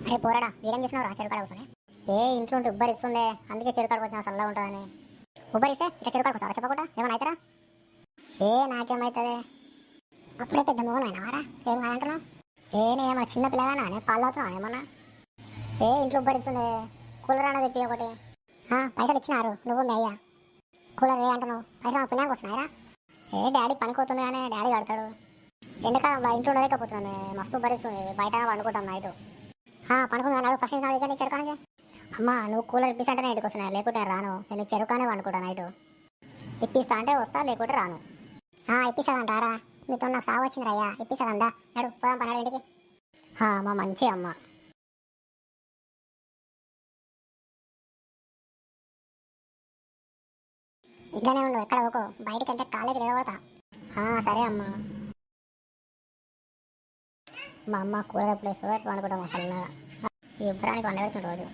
అరే పోరాడా వీడేం చేసినావు రా చెరుకాడ కూర్చొని ఇంట్లో ఉంటే ఉబ్బరిస్తుందే అందుకే చెరుకాడకు వచ్చిన చల్లగా ఉంటుందని ఉబ్బరిస్తే ఇట్లా చెరుకాడకు వస్తావా చెప్పకుండా ఏమన్నా అవుతారా నాకేమవుతుంది అప్పుడే పెద్ద మోహన్ అయినావారా ఏం కాదంటున్నావు నేనేమో చిన్న పిల్లగానా పాలు అవుతున్నావు ఏమన్నా ఇంట్లో ఉబ్బరిస్తుంది కూలర్ అన్నది తెప్పి ఒకటి పైసలు ఇచ్చినారు నువ్వు మీ అయ్యా కూలర్ అంటున్నావు పైసలు మా పిల్లలకి వస్తున్నాయిరా డాడీ పనికోతుంది కానీ డాడీ కడతాడు ఎండకాలం ఇంట్లో ఉండలేకపోతున్నాను మస్తు ఉబ్బరిస్తుంది బయట వండుకుంటాం నైట్ పనుకున్నాడు ఫస్ట్ నాడు చెరుకానే అమ్మా నువ్వు కూలర్ ఇప్పిస్తా అంటే ఇంటికి వస్తున్నాయి లేకుంటే రాను నేను చెరుకానే వండుకుంటా నైట్ ఇప్పిస్తా అంటే వస్తా లేకుంటే రాను ఇప్పిస్తాదంటారా మీతో నాకు సాగు వచ్చింది అయ్యా ఇప్పిస్తాదందా నడు పోదాం పన్నాడు ఇంటికి మా మంచి అమ్మ ఇంట్లోనే ఉండు ఎక్కడ ఒక బయటికి వెళ్తే కాలేజీ నిలబడతా సరే అమ్మా మా అమ్మ కూలర్ ప్లేస్ వండుకుంటాం అసలు ఈ ఉబ్బరానికి వండబెడుతుంది రోజు